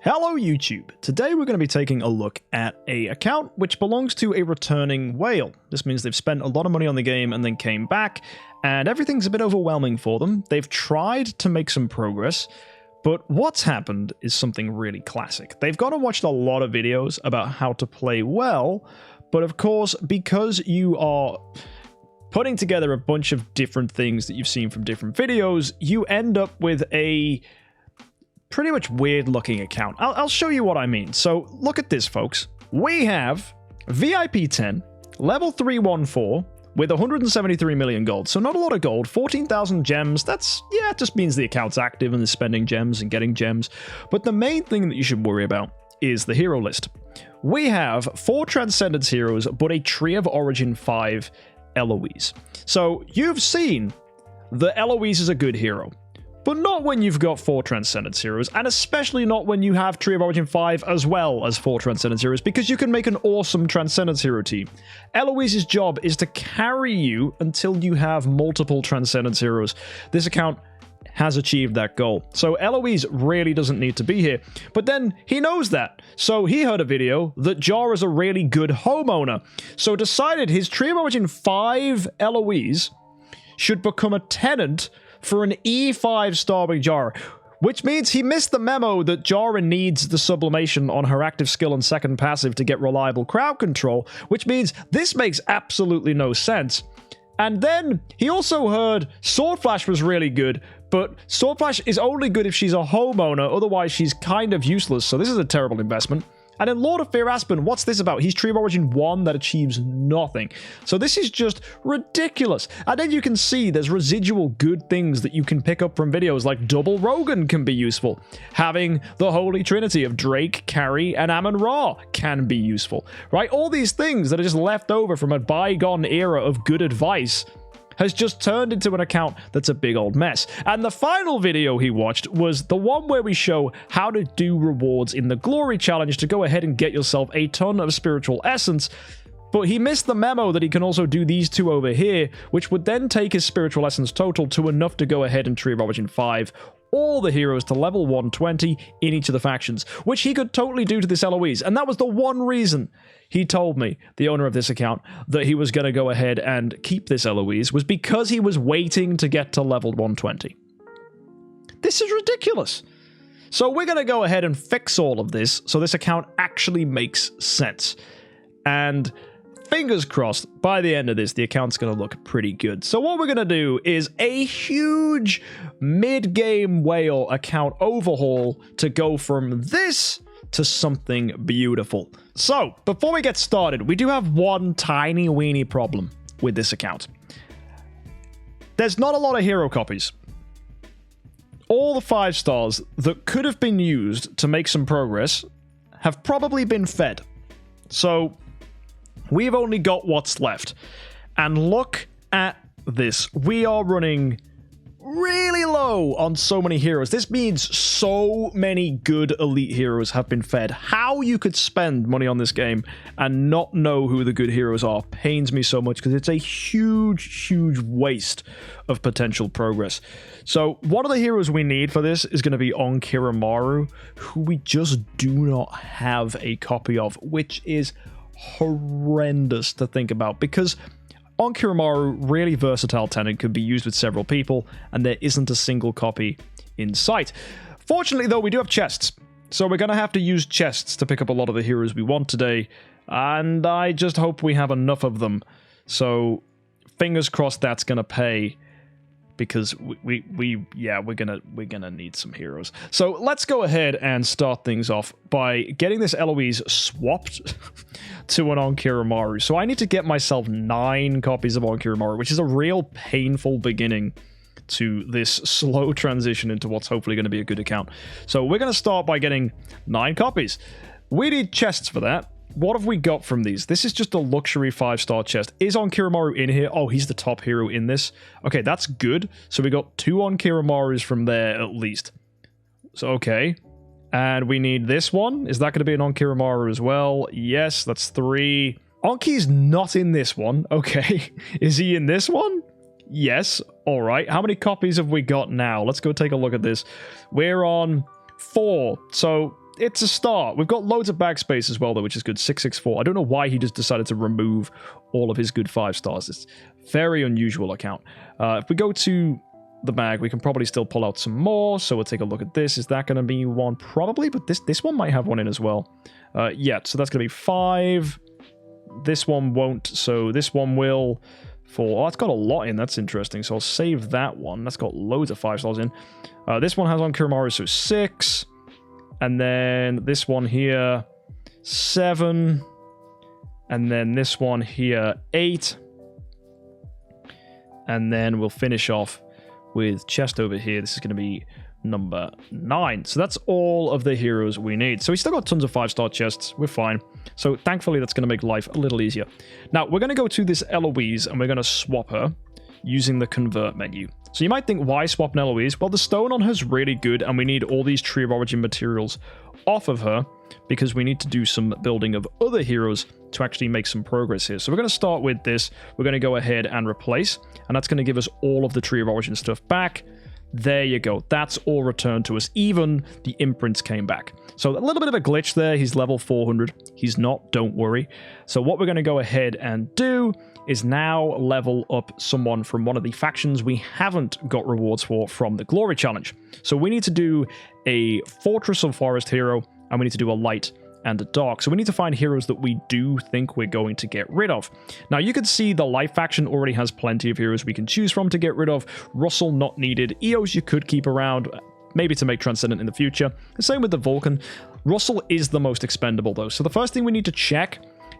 Hello YouTube! Today we're going to be taking a look at an account which belongs to a returning whale. This means they've spent a lot of money on the game and then came back, and everything's a bit overwhelming for them. They've tried to make some progress, but what's happened is something really classic. They've gone and watched a lot of videos about how to play well, but of course, because you are putting together a bunch of different things that you've seen from different videos, you end up with a pretty much weird looking account. I'll show you what I mean. So look at this, folks. We have VIP 10, level 314 with 173 million gold. So not a lot of gold, 14,000 gems. That's, yeah, it just means the account's active and is spending gems and getting gems. But the main thing that you should worry about is the hero list. We have 4 Transcendence heroes, but a Tree of Origin 5 Eloise. So you've seen the Eloise is a good hero, but not when you've got 4 Transcendence heroes, and especially not when you have Tree of Origin 5 as well as 4 Transcendence heroes, because you can make an awesome Transcendence hero team. Eloise's job is to carry you until you have multiple Transcendence heroes. This account has achieved that goal. So Eloise really doesn't need to be here, but then he knows that. So he heard a video that Jar is a really good homeowner, so decided his Tree of Origin 5 Eloise should become a tenant for an E5 Starwing Jara, which means he missed the memo that Jara needs the sublimation on her active skill and second passive to get reliable crowd control, which means this makes absolutely no sense. And then he also heard Sword Flash was really good, but Sword Flash is only good if she's a homeowner, otherwise she's kind of useless, so this is a terrible investment. And in Lord of Fear Aspen, what's this about? He's Tree of Origin 1 that achieves nothing. So this is just ridiculous. And then you can see there's residual good things that you can pick up from videos, like Double Rogan can be useful. Having the Holy Trinity of Drake, Carrie, and Amun-Ra can be useful, right? All these things that are just left over from a bygone era of good advice has just turned into an account that's a big old mess. And the final video he watched was the one where we show how to do rewards in the Glory Challenge to go ahead and get yourself a ton of spiritual essence, but he missed the memo that he can also do these 2 over here, which would then take his spiritual essence total to enough to go ahead and Tree of Origin 5 all the heroes to level 120 in each of the factions, which he could totally do to this Eloise. And that was the one reason he told me, the owner of this account, that he was going to go ahead and keep this Eloise, was because he was waiting to get to level 120. This is ridiculous. So we're going to go ahead and fix all of this so this account actually makes sense. And fingers crossed, by the end of this, the account's going to look pretty good. So what we're going to do is a huge mid-game whale account overhaul to go from this to something beautiful. So, before we get started, we do have one tiny weeny problem with this account. There's not a lot of hero copies. All the 5 stars that could have been used to make some progress have probably been fed. So we've only got what's left. And look at this. We are running really low on so many heroes. This means so many good elite heroes have been fed. How you could spend money on this game and not know who the good heroes are pains me so much, because it's a huge waste of potential progress. So one of the heroes we need for this is going to be Onkiramaru, who we just do not have a copy of, which is horrendous to think about, because Onkiramaru, really versatile tenant, could be used with several people, and there isn't a single copy in sight. Fortunately, though, we do have chests, so we're going to have to use chests to pick up a lot of the heroes we want today, and I just hope we have enough of them. So, fingers crossed that's going to pay, because we're gonna need some heroes. So let's go ahead and start things off by getting this Eloise swapped to an Onkiramaru. So I need to get myself 9 copies of Onkiramaru, which is a real painful beginning to this slow transition into what's hopefully going to be a good account. So we're going to start by getting 9 copies. We need chests for that. What have we got from these? This is just a luxury 5-star chest. Is Onkiramaru in here? Oh, he's the top hero in this. Okay, that's good. So we got 2 Onkiramarus from there at least. So, okay. And we need this one. Is that going to be an Onkiramaru as well? Yes, that's 3. Onki's not in this one. Okay. Is he in this one? Yes. All right. How many copies have we got now? Let's go take a look at this. We're on 4. So it's a start. We've got loads of backspace as well, though, which is good. 664. I don't know why he just decided to remove all of his good 5 stars. It's a very unusual account. If we go to the bag, we can probably still pull out some more. So we'll take a look at this. Is that going to be one? Probably, but this one might have one in as well. Yeah, so that's going to be 5. This one won't, so this one will. Oh, it's got a lot in. That's interesting. So I'll save that one. That's got loads of 5 stars in. This one has on Kuramaru, so 6. And then this one here, 7. And then this one here, 8. And then we'll finish off with chest over here. This is going to be number 9. So that's all of the heroes we need. So we still got tons of 5-star chests. We're fine. So thankfully, that's going to make life a little easier. Now, we're going to go to this Eloise, and we're going to swap her using the convert menu. So you might think, why swap an Eloise? Well, the stone on her is really good, and we need all these Tree of Origin materials off of her because we need to do some building of other heroes to actually make some progress here. So we're going to start with this. We're going to go ahead and replace, and that's going to give us all of the Tree of Origin stuff back. There you go. That's all returned to us. Even the imprints came back. So a little bit of a glitch there. He's level 400. He's not, don't worry. So what we're going to go ahead and do is now level up someone from one of the factions we haven't got rewards for from the Glory Challenge. So we need to do a Fortress of Forest hero, and we need to do a Light and a Dark. So we need to find heroes that we do think we're going to get rid of. Now, you can see the Light faction already has plenty of heroes we can choose from to get rid of. Russell, not needed. Eos, you could keep around, maybe to make Transcendent in the future. The same with the Vulcan. Russell is the most expendable, though. So the first thing we need to check,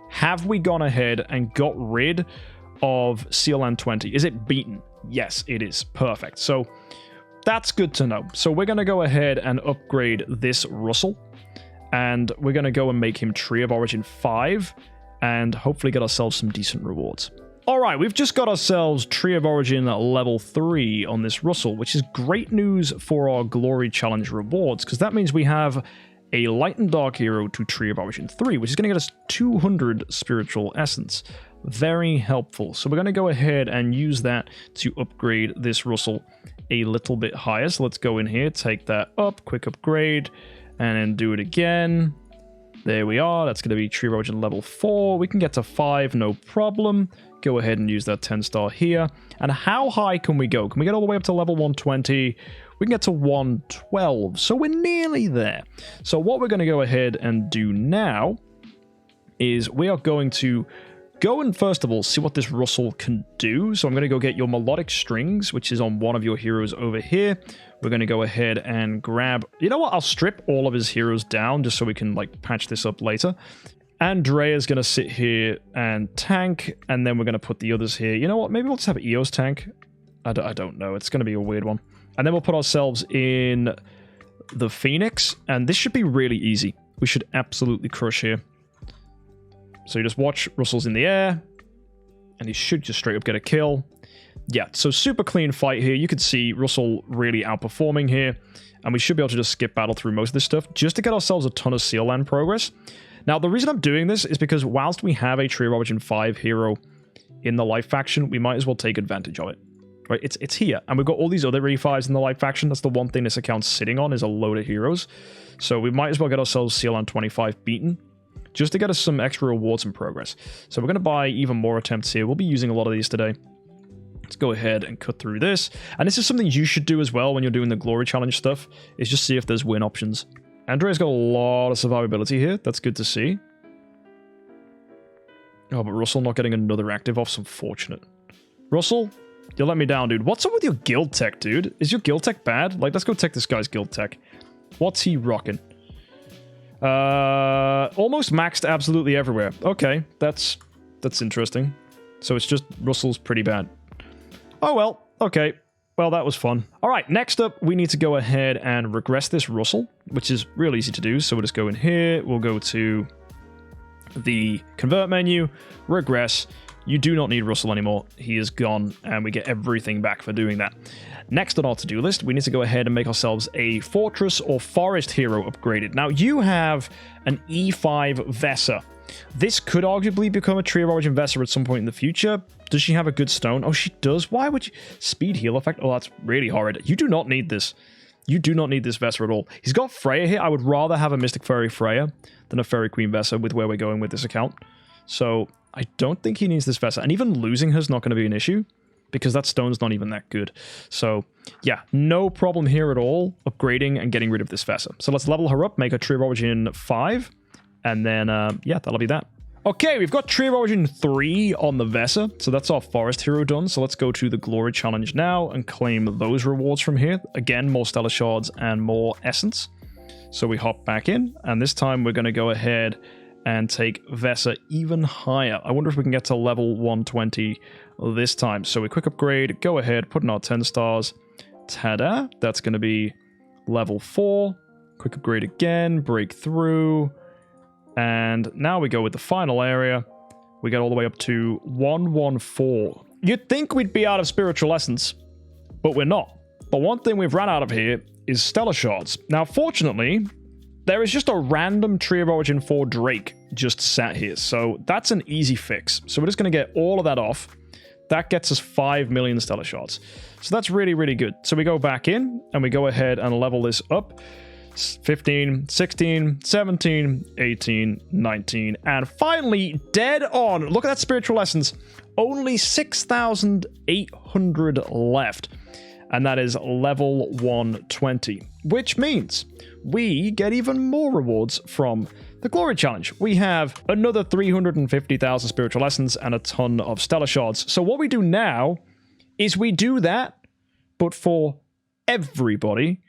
have we gone ahead and got rid of Sealand 20? Is it beaten? Yes, it is. Perfect. So that's good to know. So we're going to go ahead and upgrade this Russell. And we're going to go and make him Tree of Origin 5 and hopefully get ourselves some decent rewards. All right, we've just got ourselves Tree of Origin level 3 on this Russell, which is great news for our Glory Challenge rewards, because that means we have a Light and Dark hero to Tree of Origin 3, which is going to get us 200 Spiritual Essence. Very helpful. So we're going to go ahead and use that to upgrade this Russell a little bit higher. So let's go in here, take that up, quick upgrade, and then do it again. There we are. That's going to be Tree of Origin level 4. We can get to 5, no problem. Go ahead and use that 10-star here. And how high can we go? Can we get all the way up to level 120? We can get to 112. So we're nearly there. So what we're going to go ahead and do now is we are going to go and first of all see what this Russell can do. So I'm going to go get your Melodic Strings, which is on one of your heroes over here. We're going to go ahead and grab... You know what? I'll strip all of his heroes down just so we can like patch this up later. Andrea's going to sit here and tank, and then we're going to put the others here. You know what? Maybe we'll just have Eos tank. I don't know. It's going to be a weird one. And then we'll put ourselves in the Phoenix, and this should be really easy. We should absolutely crush here. So you just watch Russell's in the air, and he should just straight up get a kill. Yeah, so super clean fight here. You can see Russell really outperforming here, and we should be able to just skip battle through most of this stuff just to get ourselves a ton of Seal Land progress. Now, the reason I'm doing this is because whilst we have a Tree of Origin 5 hero in the Life faction, we might as well take advantage of it. Right? It's here, and we've got all these other E5s in the Life faction. That's the one thing this account's sitting on, is a load of heroes. So we might as well get ourselves Seal Land 25 beaten, just to get us some extra rewards and progress. So we're going to buy even more attempts here. We'll be using a lot of these today. Let's go ahead and cut through this. And this is something you should do as well when you're doing the Glory Challenge stuff, is just see if there's win options. Andrea's got a lot of survivability here. That's good to see. Oh, but Russell not getting another active off's unfortunate. Russell, you let me down, dude. What's up with your guild tech, dude? Is your guild tech bad? Like, let's go check this guy's guild tech. What's he rocking? Almost maxed absolutely everywhere. Okay, that's interesting. So it's just Russell's pretty bad. Oh, well. Okay. Well, that was fun. All right, next up, we need to go ahead and regress this Russell, which is real easy to do. So we'll just go in here. We'll go to the convert menu, regress. You do not need Russell anymore. He is gone, and we get everything back for doing that. Next on our to-do list, we need to go ahead and make ourselves a Fortress or Forest hero upgraded. Now, you have an E5 Vesa. This could arguably become a Tree of Origin Vesa at some point in the future. Does she have a good stone? Oh, she does. Why would you... Speed heal effect? Oh, that's really horrid. You do not need this. You do not need this Vesa at all. He's got Freya here. I would rather have a Mystic Fairy Freya than a Fairy Queen Vesa with where we're going with this account. So I don't think he needs this Vesa. And even losing her is not going to be an issue because that stone's not even that good. So yeah, no problem here at all upgrading and getting rid of this Vesa. So let's level her up, make her Tree of Origin 5. And then, yeah, that'll be that. Okay, we've got Tree of Origin 3 on the Vesa, so that's our Forest Hero done. So let's go to the Glory Challenge now and claim those rewards from here. Again, more Stellar Shards and more Essence. So we hop back in, and this time we're going to go ahead and take Vesa even higher. I wonder if we can get to level 120 this time. So we quick upgrade, go ahead, put in our 10 stars. Ta-da! That's going to be level 4. Quick upgrade again, break through. And now we go with the final area. We get all the way up to 114. You'd think we'd be out of Spiritual Essence, but we're not. The one thing we've run out of here is Stellar Shards. Now, fortunately, there is just a random Tree of Origin 4 Drake just sat here. So that's an easy fix. So we're just going to get all of that off. That gets us 5 million Stellar Shards. So that's really, really good. So we go back in and we go ahead and level this up. 15, 16, 17, 18, 19, and finally, dead on. Look at that Spiritual Essence. Only 6,800 left. And that is level 120, which means we get even more rewards from the Glory Challenge. We have another 350,000 Spiritual Essence and a ton of Stellar Shards. So what we do now is we do that, but for everybody.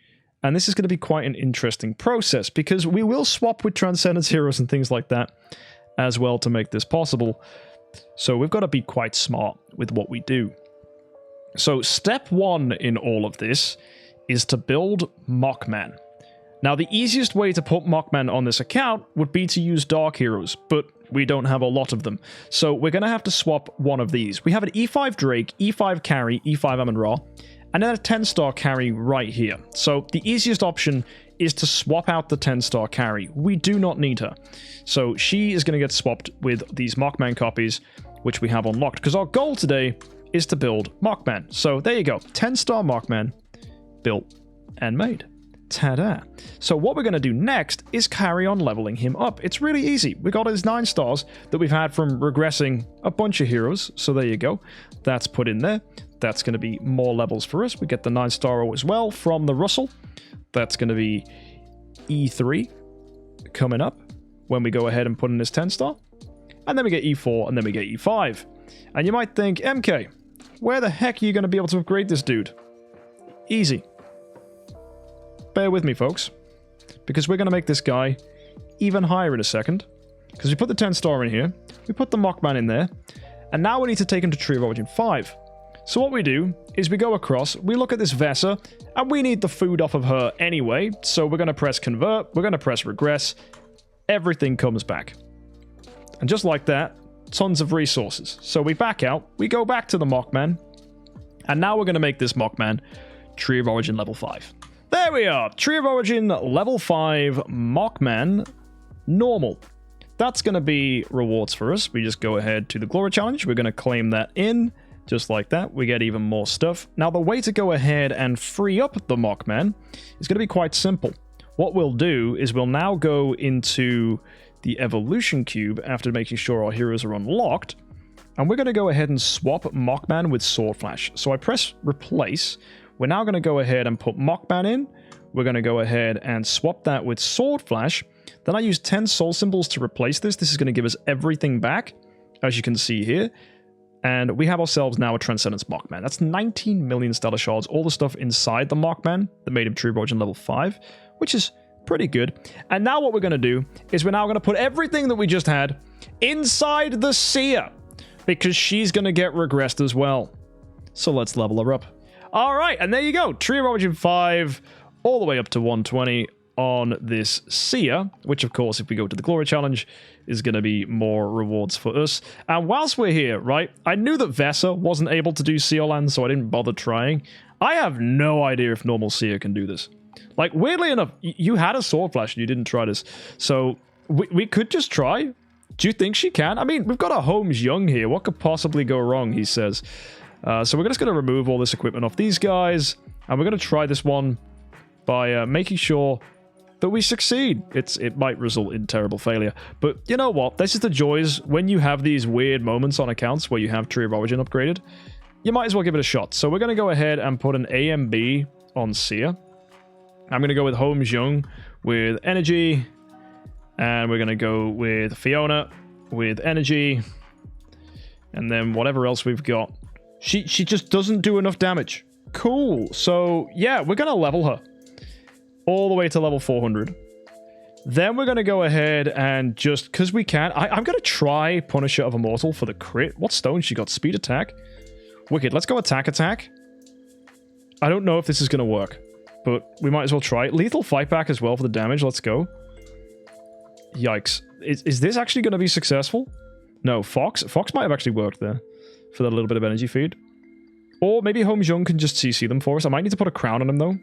And this is going to be quite an interesting process because we will swap with Transcendence Heroes and things like that as well to make this possible. So we've got to be quite smart with what we do. So step 1 in all of this is to build MOCKMAN. Now the easiest way to put MOCKMAN on this account would be to use Dark Heroes, but we don't have a lot of them. So we're going to have to swap one of these. We have an E5 Drake, E5 Carry, E5 Amun-Ra, and then a 10-star carry right here. So the easiest option is to swap out the 10-star carry. We do not need her. So she is going to get swapped with these MOCKMAN copies, which we have unlocked. Because our goal today is to build MOCKMAN. So there you go. 10-star MOCKMAN built and made. Ta-da. So what we're going to do next is carry on leveling him up. It's really easy. We got his 9 stars that we've had from regressing a bunch of heroes. So there you go. That's put in there. That's going to be more levels for us. We get the 9-star as well from the Russell. That's going to be E3 coming up when we go ahead and put in this 10-star. And then we get E4 and then we get E5. And you might think, MK, where the heck are you going to be able to upgrade this dude? Easy. Bear with me, folks. Because we're going to make this guy even higher in a second. Because we put the 10-star in here. We put the MOCKMAN in there. And now we need to take him to Tree of Origin 5. So what we do is we go across, we look at this Vesa, and we need the food off of her anyway. So we're going to press convert, we're going to press regress. Everything comes back. And just like that, tons of resources. So we back out, we go back to the MOCKMAN, and now we're going to make this MOCKMAN Tree of Origin level 5. There we are, Tree of Origin level 5 MOCKMAN normal. That's going to be rewards for us. We just go ahead to the Glory Challenge. We're going to claim that in. Just like that, we get even more stuff. Now, the way to go ahead and free up the MOCKMAN is going to be quite simple. What we'll do is we'll now go into the Evolution Cube after making sure our heroes are unlocked. And we're going to go ahead and swap MOCKMAN with Sword Flash. So I press replace. We're now going to go ahead and put MOCKMAN in. We're going to go ahead and swap that with Sword Flash. Then I use 10 soul symbols to replace this. This is going to give us everything back, as you can see here. And we have ourselves now a Transcendence MOCKMAN. That's 19 million Stellar Shards, all the stuff inside the MOCKMAN that made him Tree of Origin level 5, which is pretty good. And now what we're going to do is we're now going to put everything that we just had inside the Seer, because she's going to get regressed as well. So let's level her up. All right, and there you go. Tree of Origin 5, all the way up to 120 on this Seer, which of course, if we go to the Glory Challenge, is going to be more rewards for us. And whilst we're here, right, I knew that Vesa wasn't able to do Seer Land, so I didn't bother trying. I have no idea if normal Seer can do this. Like, weirdly enough, you had a Sword Flash and you didn't try this. So we could just try. Do you think she can? I mean, we've got a Holmes Young here. What could possibly go wrong, he says. So we're just going to remove all this equipment off these guys. And we're going to try this one. by making sure that we succeed. It might result in terrible failure. But you know what? This is the joys when you have these weird moments on accounts where you have Tree of Origin upgraded. You might as well give it a shot. So we're going to go ahead and put an AMB on Seer. I'm going to go with MKxJUMP with energy. And we're going to go with Fiona with energy. And then whatever else we've got. She just doesn't do enough damage. Cool. So yeah, we're going to level her. All the way to level 400. Then we're going to go ahead and just, because we can, I'm going to try Punisher of Immortal for the crit. What stone she got? Speed attack? Wicked. Let's go attack. I don't know if this is going to work, but we might as well try it. Lethal fight back as well for the damage. Let's go. Yikes. Is this actually going to be successful? No, Fox might have actually worked there for that little bit of energy feed. Or maybe MKxJUMP can just CC them for us. I might need to put a crown on him though.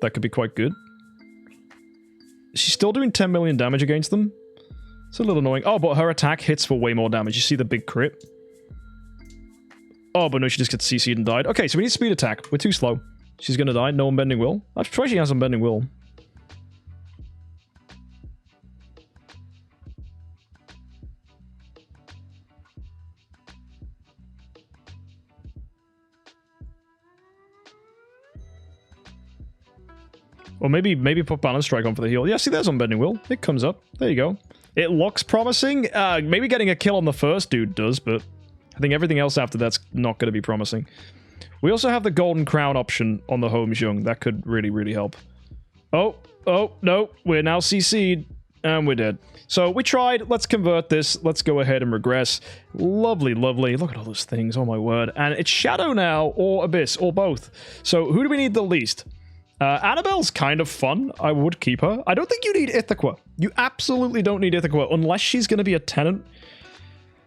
That could be quite good. She's still doing 10 million damage against them. It's a little annoying. Oh, but her attack hits for way more damage. You see the big crit? Oh, but no, she just gets CC'd and died. Okay, so we need speed attack. We're too slow. She's gonna die. No unbending will. I'm sure she has unbending will. Or maybe put Balance Strike on for the heal. Yeah, see, there's Unbending Will. It comes up. There you go. It looks promising. Maybe getting a kill on the first dude does, but I think everything else after that's not going to be promising. We also have the Golden Crown option on the MKxJUMP. That could really, really help. Oh, no. We're now CC'd, and we're dead. So we tried. Let's convert this. Let's go ahead and regress. Lovely, lovely. Look at all those things. Oh, my word. And it's Shadow now, or Abyss, or both. So who do we need the least? Annabelle's kind of fun. I would keep her. I don't think you need Ithaca. You absolutely don't need Ithaca unless she's going to be a tenant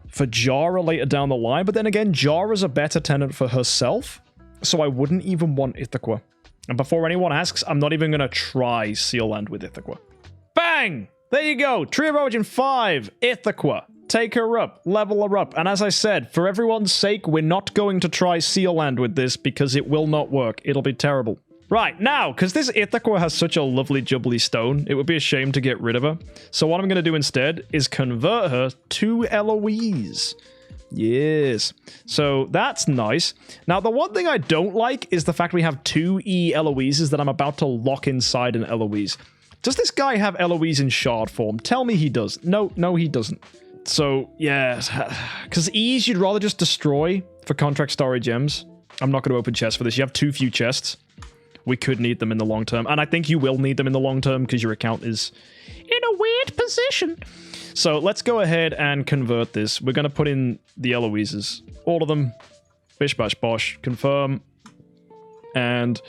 for Jara later down the line. But then again, Jara's a better tenant for herself, so I wouldn't even want Ithaca. And before anyone asks, I'm not even going to try Seal Land with Ithaca. Bang! There you go. Tree of Origin 5, Ithaca. Take her up, level her up. And as I said, for everyone's sake, we're not going to try Seal Land with this because it will not work. It'll be terrible. Right, now, because this Ithaca has such a lovely jubbly stone, it would be a shame to get rid of her. So what I'm going to do instead is convert her to Eloise. Yes. So that's nice. Now, the one thing I don't like is the fact we have two Eloises that I'm about to lock inside an Eloise. Does this guy have Eloise in shard form? Tell me he does. No, he doesn't. So, yeah. Because E's you'd rather just destroy for contract storage gems. I'm not going to open chests for this. You have too few chests. We could need them in the long term. And I think you will need them in the long term because your account is in a weird position. So let's go ahead and convert this. We're going to put in the Eloises. All of them. Bish, bash, bosh. Confirm. And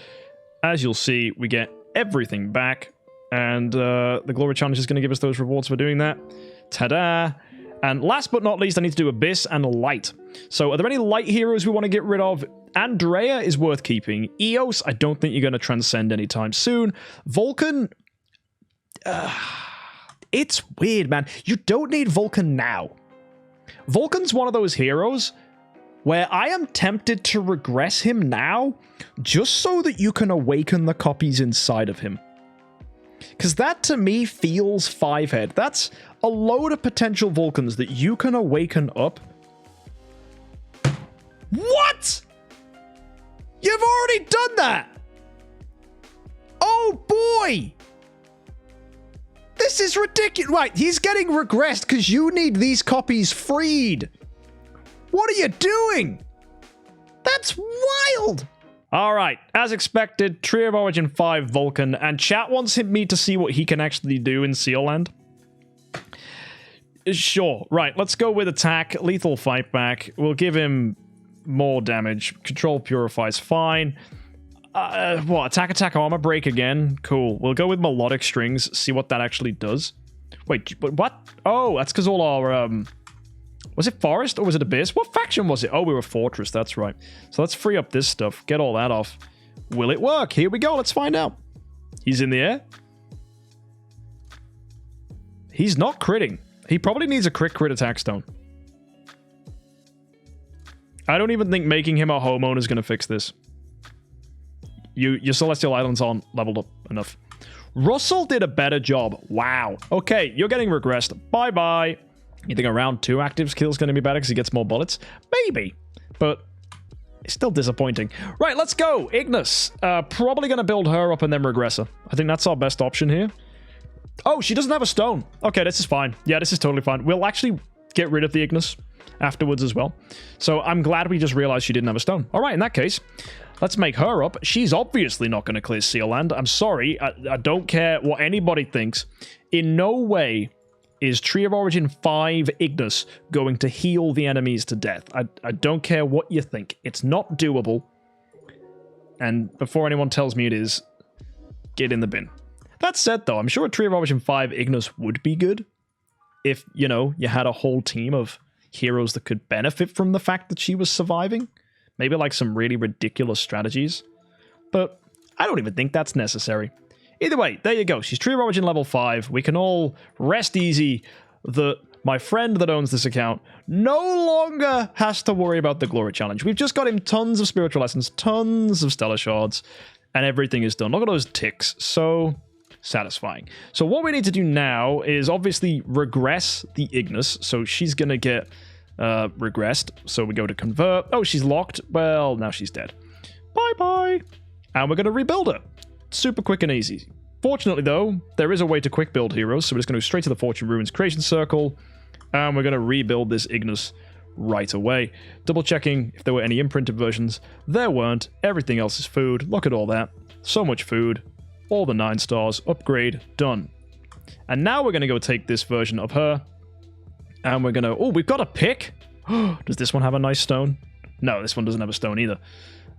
as you'll see, we get everything back. And the Glory Challenge is going to give us those rewards for doing that. Ta-da! And last but not least, I need to do Abyss and Light. So are there any light heroes we want to get rid of? Andrea is worth keeping. Eos, I don't think you're going to transcend anytime soon. Vulcan, it's weird, man. You don't need Vulcan now. Vulcan's one of those heroes where I am tempted to regress him now just so that you can awaken the copies inside of him. Because that, to me, feels 5-head. That's a load of potential Vulcans that you can awaken up. What? You've already done that! Oh, boy! This is ridiculous. Right, he's getting regressed because you need these copies freed. What are you doing? That's wild! Alright, as expected, Tree of Origin 5 Vulcan, and chat wants me to see what he can actually do in Seal Land. Sure, right, let's go with attack, lethal fight back. We'll give him more damage. Control Purify's fine. What, attack, armor break again? Cool. We'll go with melodic strings, see what that actually does. Wait, but what? Oh, that's because all our, was it Forest or was it Abyss? What faction was it? Oh, we were Fortress, that's right. So let's free up this stuff, get all that off. Will it work? Here we go, let's find out. He's in the air. He's not critting. He probably needs a crit attack stone. I don't even think making him a homeowner is going to fix this. Your Celestial Islands aren't leveled up enough. Russell did a better job. Wow. Okay, you're getting regressed. Bye-bye. You think a round 2 active skill is going to be better because he gets more bullets? Maybe. But it's still disappointing. Right, let's go. Ignis. Probably going to build her up and then regress her. I think that's our best option here. Oh, she doesn't have a stone. Okay, this is fine. Yeah, this is totally fine. We'll actually get rid of the Ignis afterwards as well. So I'm glad we just realized she didn't have a stone. All right, in that case, let's make her up. She's obviously not going to clear Seal Land. I'm sorry. I don't care what anybody thinks. In no way is Tree of Origin 5 Ignis going to heal the enemies to death. I don't care what you think. It's not doable. And before anyone tells me it is, get in the bin. That said, though, I'm sure a Tree of Origin 5 Ignis would be good if, you know, you had a whole team of heroes that could benefit from the fact that she was surviving. Maybe like some really ridiculous strategies. But I don't even think that's necessary. Either way, there you go. She's Tree of Origin level 5. We can all rest easy that my friend that owns this account no longer has to worry about the Glory Challenge. We've just got him tons of Spiritual Essence, tons of Stellar Shards, and everything is done. Look at those ticks. So satisfying. So what we need to do now is obviously regress the Ignis. So she's going to get regressed. So we go to convert. Oh, she's locked. Well, now she's dead. Bye-bye. And we're going to rebuild her. Super quick and easy. Fortunately, though, there is a way to quick build heroes. So we're just going to go straight to the Fortune Ruins Creation Circle. And we're going to rebuild this Ignis right away. Double checking if there were any imprinted versions. There weren't. Everything else is food. Look at all that. So much food. All the 9 stars. Upgrade. Done. And now we're going to go take this version of her. And we're going to... Oh, we've got a pick. Does this one have a nice stone? No, this one doesn't have a stone either.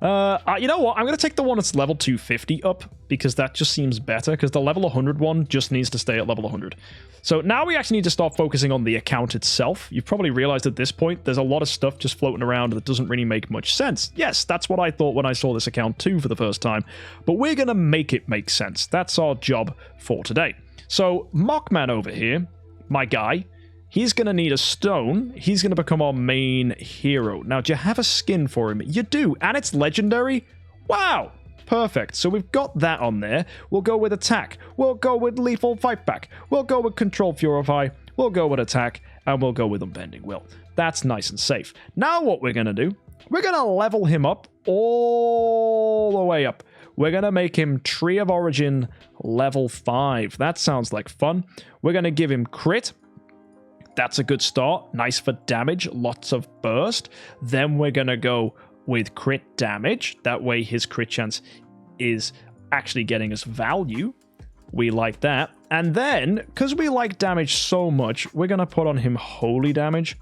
You know what? I'm going to take the one that's level 250 up because that just seems better because the level 100 one just needs to stay at level 100. So now we actually need to start focusing on the account itself. You've probably realized at this point there's a lot of stuff just floating around that doesn't really make much sense. Yes, that's what I thought when I saw this account too for the first time, but we're going to make it make sense. That's our job for today. So Mockman over here, my guy, he's going to need a stone. He's going to become our main hero. Now, do you have a skin for him? You do, and it's legendary. Wow, perfect. So we've got that on there. We'll go with attack. We'll go with lethal fight back. We'll go with control purify. We'll go with attack, and we'll go with unbending will. That's nice and safe. Now what we're going to do, we're going to level him up all the way up. We're going to make him Tree of Origin level 5. That sounds like fun. We're going to give him crit. That's a good start. Nice for damage. Lots of burst. Then we're going to go with crit damage. That way his crit chance is actually getting us value. We like that. And then, because we like damage so much, we're going to put on him holy damage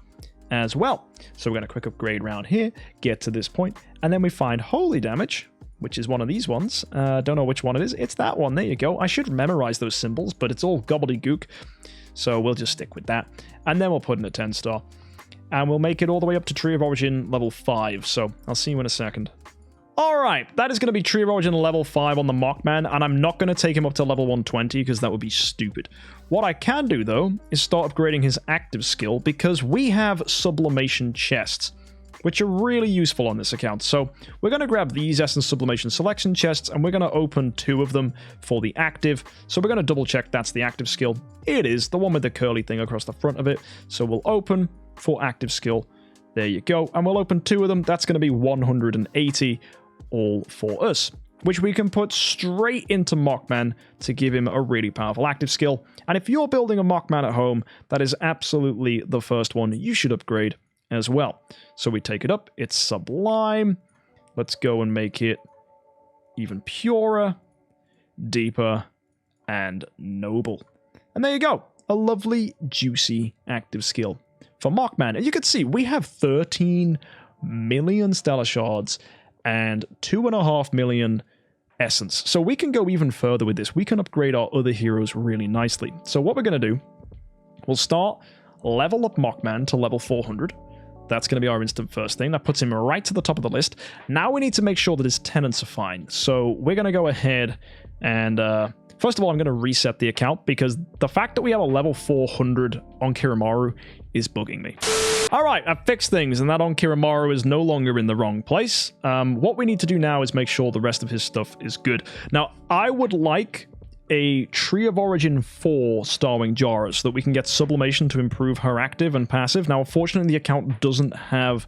as well. So we're going to quick upgrade around here, get to this point, and then we find holy damage, which is one of these ones. Don't know which one it is. It's that one. There you go. I should memorize those symbols, but it's all gobbledygook. So we'll just stick with that. And then we'll put in a 10 star. And we'll make it all the way up to Tree of Origin level 5. So I'll see you in a second. Alright, that is going to be Tree of Origin level 5 on the Mockman. And I'm not going to take him up to level 120 because that would be stupid. What I can do, though, is start upgrading his active skill because we have sublimation chests, which are really useful on this account. So we're going to grab these Essence Sublimation Selection chests, and we're going to open 2 of them for the active. So we're going to double check that's the active skill. It is, the one with the curly thing across the front of it. So we'll open for active skill. There you go. And we'll open 2 of them. That's going to be 180 all for us, which we can put straight into Mockman to give him a really powerful active skill. And if you're building a Mockman at home, that is absolutely the first one you should upgrade as well. So we take it up. It's sublime. Let's go and make it even purer, deeper, and noble. And there you go. A lovely, juicy active skill for Mockman. And you can see we have 13 million Stellar Shards and 2.5 million Essence. So we can go even further with this. We can upgrade our other heroes really nicely. So what we're going to do, we'll start level up Mockman to level 400. That's going to be our instant first thing. That puts him right to the top of the list. Now we need to make sure that his tenants are fine. So we're going to go ahead and... first of all, I'm going to reset the account because the fact that we have a level 400 on Kiramaru is bugging me. All right, I've fixed things, and that Onkiramaru is no longer in the wrong place. What we need to do now is make sure the rest of his stuff is good. Now, I would like a Tree of Origin 4 Starwing Jara so that we can get sublimation to improve her active and passive. Now, unfortunately, the account doesn't have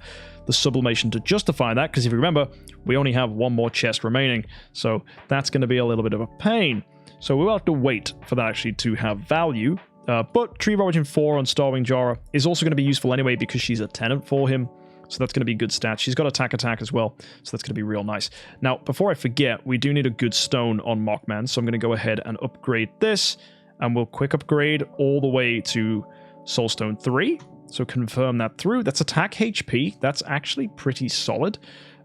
the sublimation to justify that, because if you remember, we only have one more chest remaining, so that's going to be a little bit of a pain. So we'll have to wait for that actually to have value. But Tree of Origin 4 on Starwing Jara is also going to be useful anyway because she's a tenant for him. So that's going to be good stats. She's got attack as well, so that's going to be real nice. Now, before I forget, we do need a good stone on Mockman, so I'm going to go ahead and upgrade this, and we'll quick upgrade all the way to Soulstone 3. So confirm that through. That's attack HP. That's actually pretty solid.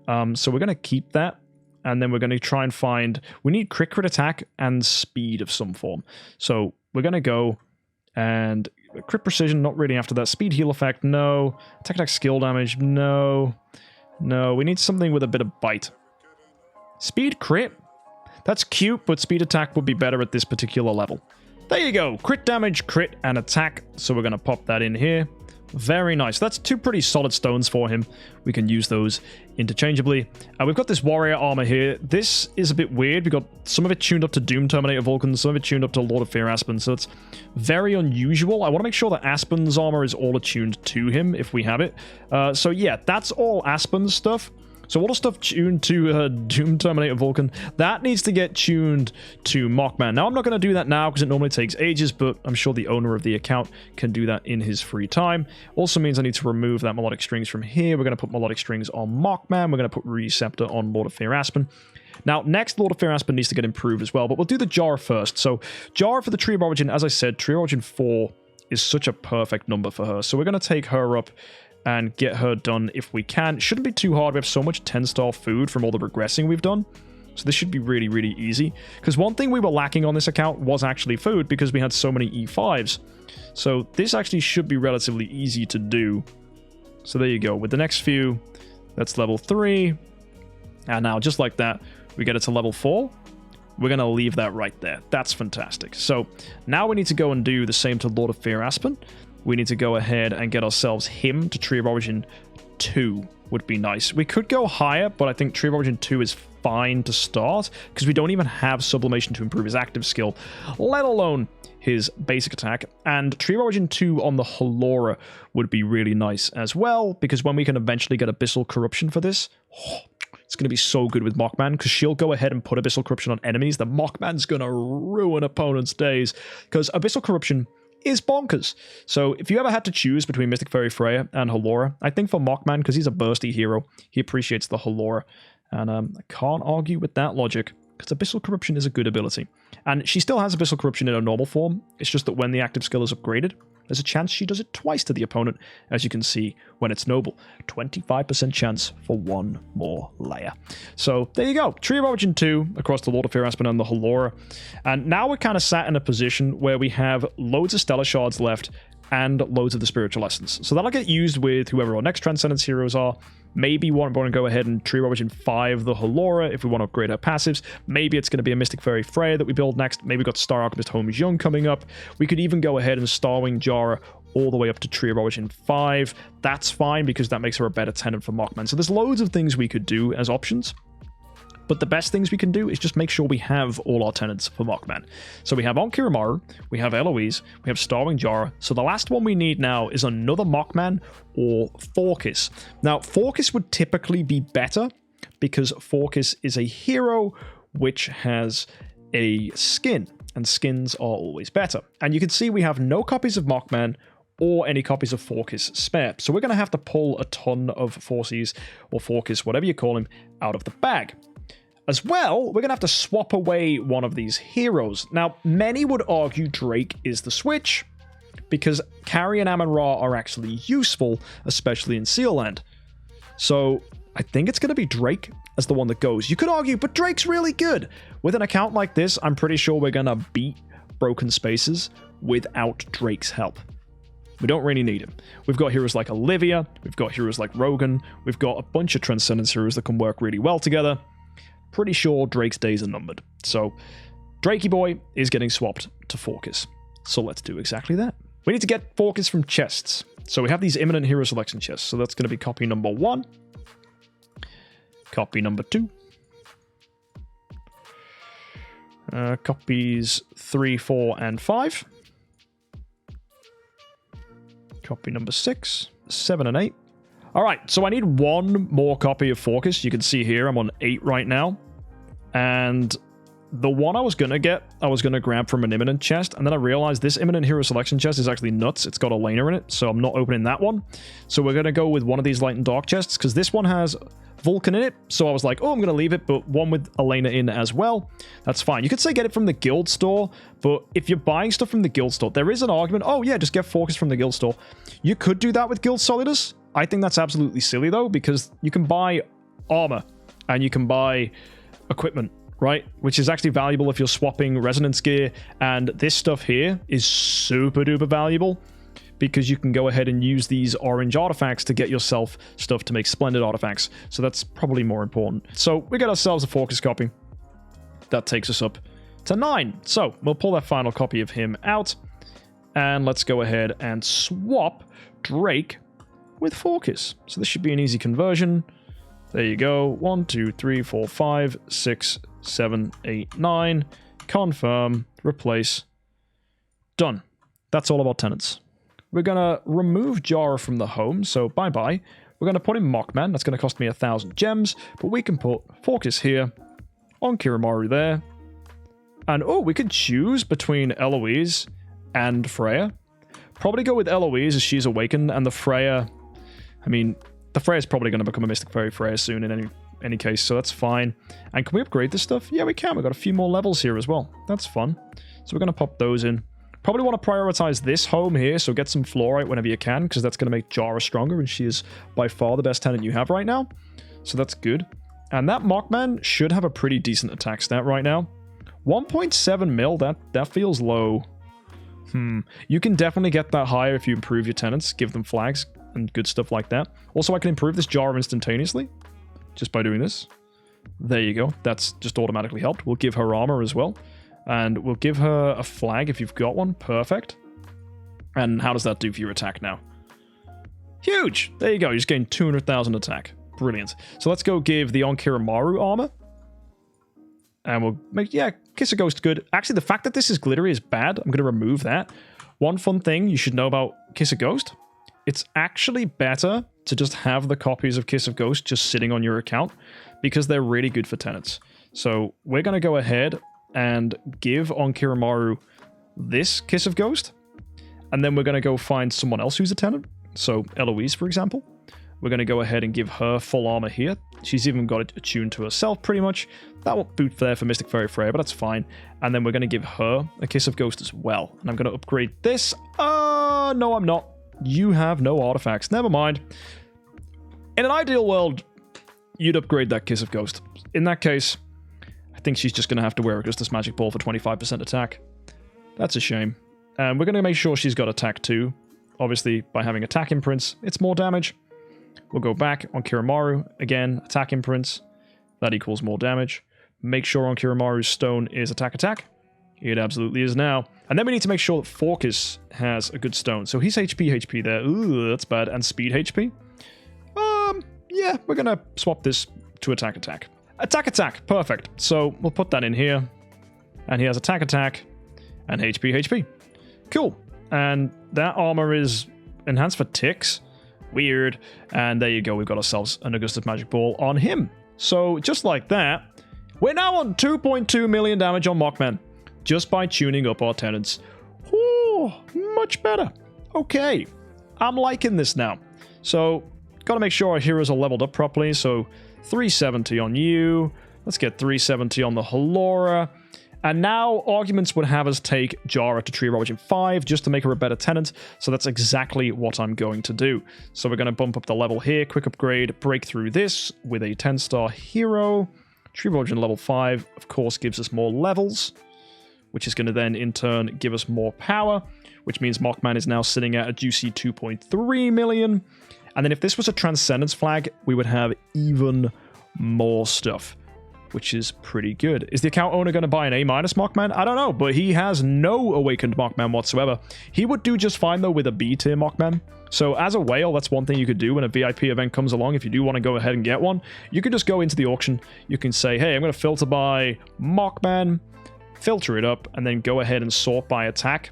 So we're going to keep that, and then we're going to try and find... We need crit attack and speed of some form. So we're going to go and... Crit precision, not really after that. Speed heal effect, no. Attack skill damage, no. No, we need something with a bit of bite. Speed crit? That's cute, but speed attack would be better at this particular level. There you go. Crit damage, crit, and attack. So we're going to pop that in here. Very nice. That's two pretty solid stones for him. We can use those interchangeably. We've got this warrior armor here. This is a bit weird. We've got some of it tuned up to Doom Terminator Vulcan, some of it tuned up to Lord of Fear Aspen, so it's very unusual. I want to make sure that Aspen's armor is all attuned to him if we have it. So yeah, that's all Aspen's stuff. So all the stuff tuned to Doom Terminator Vulcan, that needs to get tuned to Mockman. Now, I'm not going to do that now because it normally takes ages, but I'm sure the owner of the account can do that in his free time. Also means I need to remove that melodic strings from here. We're going to put melodic strings on Mockman. We're going to put Receptor on Lord of Fear Aspen. Now, next, Lord of Fear Aspen needs to get improved as well, but we'll do the Jara first. So, Jara for the Tree of Origin, as I said, Tree of Origin 4 is such a perfect number for her. So we're going to take her up and get her done if we can. Shouldn't be too hard. We have so much 10-star food from all the regressing we've done. So this should be really, really easy. Because one thing we were lacking on this account was actually food because we had so many E5s. So this actually should be relatively easy to do. So there you go. With the next few, that's level 3. And now, just like that, we get it to level 4. We're going to leave that right there. That's fantastic. So now we need to go and do the same to Lord of Fear Aspen. We need to go ahead and get ourselves him to Tree of Origin 2 would be nice. We could go higher, but I think Tree of Origin 2 is fine to start because we don't even have sublimation to improve his active skill, let alone his basic attack. And Tree of Origin 2 on the Halora would be really nice as well because when we can eventually get Abyssal Corruption for this, it's going to be so good with Mockman because she'll go ahead and put Abyssal Corruption on enemies. The Mockman's going to ruin opponents' days because Abyssal Corruption is bonkers. So if you ever had to choose between Mystic Fairy Freya and Halora, I think for Mockman, because he's a bursty hero, he appreciates the Halora. And I can't argue with that logic, because Abyssal Corruption is a good ability. And she still has Abyssal Corruption in her normal form. It's just that when the active skill is upgraded, there's a chance she does it twice to the opponent, as you can see when it's noble. 25% chance for one more layer. So there you go. Tree of Origin 2 across the Lord of Fear Aspen and the Halora. And now we're kind of sat in a position where we have loads of Stellar Shards left and loads of the Spiritual Essence. So that'll get used with whoever our next Transcendence heroes are. Maybe we want to go ahead and Tree of Origin 5 the Halora if we want to upgrade our passives. Maybe it's going to be a Mystic Fairy Freya that we build next. Maybe we've got Star Alchemist Holmes Young coming up. We could even go ahead and Starwing Jara all the way up to Tree of Origin 5. That's fine because that makes her a better tenant for Mockman. So there's loads of things we could do as options. But the best things we can do is just make sure we have all our tenants for Mockman. So we have Onkiramaru, we have Eloise, we have Starwing Jara. So the last one we need now is another Mockman or Forkis. Now, Forkis would typically be better because Forkis is a hero which has a skin, and skins are always better. And you can see we have no copies of Mockman or any copies of Forkis spare. So we're going to have to pull a ton of Forces or Forkis, whatever you call him, out of the bag. As well, we're going to have to swap away one of these heroes. Now, many would argue Drake is the switch, because Carrie and Amon-Ra are actually useful, especially in Sealand. So, I think it's going to be Drake as the one that goes. You could argue, but Drake's really good. With an account like this, I'm pretty sure we're going to beat Broken Spaces without Drake's help. We don't really need him. We've got heroes like Olivia, we've got heroes like Rogan, we've got a bunch of Transcendence heroes that can work really well together. Pretty sure Drake's days are numbered. So, Drakey boy is getting swapped to Forkis. So let's do exactly that. We need to get focus from chests. So we have these imminent hero selection chests. So that's going to be copy number 1. Copy number 2. Copies 3, 4, and 5. Copy number 6, 7, and 8. All right, so I need one more copy of Focus. You can see here I'm on 8 right now. And the one I was going to get, I was going to grab from an imminent chest. And then I realized this imminent hero selection chest is actually nuts. It's got Elena in it, so I'm not opening that one. So we're going to go with one of these light and dark chests because this one has Vulcan in it. So I was like, oh, I'm going to leave it, but one with Elena in as well. That's fine. You could say get it from the guild store, but if you're buying stuff from the guild store, there is an argument. Oh, yeah, just get Focus from the guild store. You could do that with Guild Solidus. I think that's absolutely silly, though, because you can buy armor and you can buy equipment, right? Which is actually valuable if you're swapping resonance gear. And this stuff here is super duper valuable because you can go ahead and use these orange artifacts to get yourself stuff to make splendid artifacts. So that's probably more important. So we got ourselves a Focus copy. That takes us up to 9. So we'll pull that final copy of him out. And let's go ahead and swap Drake with Focus. So this should be an easy conversion. There you go. 1, 2, 3, 4, 5, 6, 7, 8, 9. Confirm. Replace. Done. That's all about tenants. We're going to remove Jara from the home, so bye-bye. We're going to put in Mockman. That's going to cost me 1,000 gems, but we can put Focus here, on Kiramaru there. And, oh, we could choose between Eloise and Freya. Probably go with Eloise as she's awakened, and the Freya... I mean, the Freya's probably going to become a Mystic Fairy Freya soon in any case, so that's fine. And can we upgrade this stuff? Yeah, we can. We've got a few more levels here as well. That's fun. So we're going to pop those in. Probably want to prioritize this home here, so get some fluorite whenever you can, because that's going to make Jara stronger, and she is by far the best tenant you have right now. So that's good. And that Mockman should have a pretty decent attack stat right now. 1.7 mil, that feels low. You can definitely get that higher if you improve your tenants, give them flags, and good stuff like that. Also, I can improve this Jara instantaneously, just by doing this. There you go. That's just automatically helped. We'll give her armor as well. And we'll give her a flag if you've got one. Perfect. And how does that do for your attack now? Huge! There you go. You just gained 200,000 attack. Brilliant. So let's go give the Onkiramaru armor. And we'll make... Yeah, Kiss of Ghost good. Actually, the fact that this is glittery is bad. I'm going to remove that. One fun thing you should know about Kiss of Ghost. It's actually better to just have the copies of Kiss of Ghost just sitting on your account because they're really good for tenants. So we're going to go ahead and give Onkiramaru this Kiss of Ghost. And then we're going to go find someone else who's a tenant. So Eloise, for example. We're going to go ahead and give her full armor here. She's even got it attuned to herself, pretty much. That won't boot there for Mystic Fairy Freya, but that's fine. And then we're going to give her a Kiss of Ghost as well. And I'm going to upgrade this. No, I'm not. You have no artifacts. Never mind. In an ideal world, you'd upgrade that Kiss of Ghost. In that case, I think she's just going to have to wear Augustus Magic Ball for 25% attack. That's a shame. And we're going to make sure she's got attack too. Obviously, by having attack imprints, it's more damage. We'll go back on Kiramaru. Again, attack imprints. That equals more damage. Make sure on Kiramaru's stone is attack. It absolutely is now. And then we need to make sure that Focus has a good stone. So he's HP there. Ooh, that's bad. And speed HP. Yeah, we're going to swap this to attack. Attack. Perfect. So we'll put that in here. And he has attack and HP. Cool. And that armor is enhanced for ticks. Weird. And there you go. We've got ourselves an Augustus Magic Ball on him. So just like that, we're now on 2.2 million damage on Mockman. Just by tuning up our tenants. Ooh, much better. Okay. I'm liking this now. So, gotta make sure our heroes are leveled up properly. So, 370 on you. Let's get 370 on the Halora. And now, arguments would have us take Jara to Tree of Origin 5 just to make her a better tenant. So that's exactly what I'm going to do. So we're going to bump up the level here. Quick upgrade. Break through this with a 10-star hero. Tree of Origin level 5, of course, gives us more levels, which is going to then, in turn, give us more power, which means Mockman is now sitting at a juicy 2.3 million. And then if this was a Transcendence flag, we would have even more stuff. which is pretty good. Is the account owner going to buy an A- Mockman? I don't know, but he has no awakened Mockman whatsoever. He would do just fine, though, with a B tier Mockman. So as a whale, that's one thing you could do when a VIP event comes along. If you do want to go ahead and get one, you could just go into the auction. You can say, hey, I'm going to filter by Mockman, filter it up, and then go ahead and sort by attack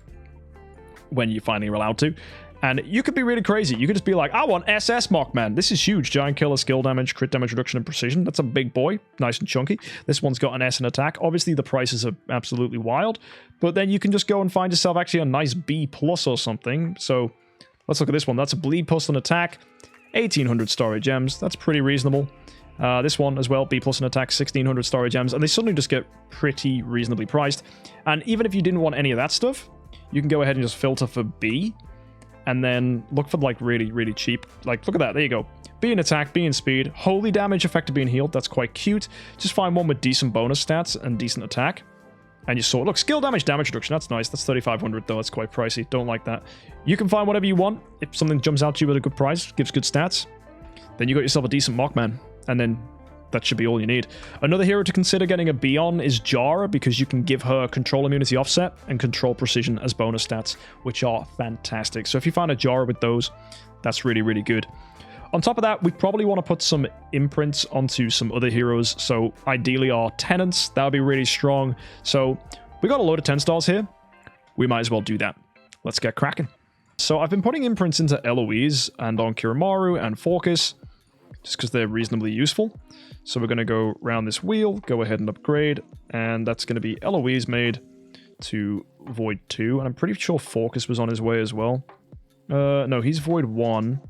when you finally are allowed to. And you could be really crazy. You could just be like, I want SS Mockman. This is huge. Giant killer, skill damage, crit damage reduction, and precision. That's a big boy. Nice and chunky. This one's got an S in attack. Obviously, the prices are absolutely wild. But then you can just go and find yourself actually a nice B plus or something. So let's look at this one. That's a bleed plus in attack. 1,800 story gems. That's pretty reasonable. This one as well, B plus in attack, 1,600 story gems. And they suddenly just get pretty reasonably priced. And even if you didn't want any of that stuff, you can go ahead and just filter for B. And then look for like really, really cheap. Like, look at that. There you go. B in attack, B in speed. Holy damage, effective being healed. That's quite cute. Just find one with decent bonus stats and decent attack. And you saw, look, skill damage, damage reduction. That's nice. That's 3,500 though. That's quite pricey. Don't like that. You can find whatever you want. If something jumps out to you with a good price, gives good stats, then you got yourself a decent Mockman. And then that should be all you need. Another hero to consider getting a B on is Jara, because you can give her control immunity offset and control precision as bonus stats, which are fantastic. So if you find a Jara with those, that's really, really good. On top of that, we probably want to put some imprints onto some other heroes. So ideally our tenants, that would be really strong. So we got a load of 10 stars here. We might as well do that. Let's get cracking. So I've been putting imprints into Eloise and on Kiramaru and Forcus, just because they're reasonably useful. So we're going to go around this wheel, go ahead and upgrade, and that's going to be Eloise made to Void 2, and I'm pretty sure Forcus was on his way as well. No, he's Void 1.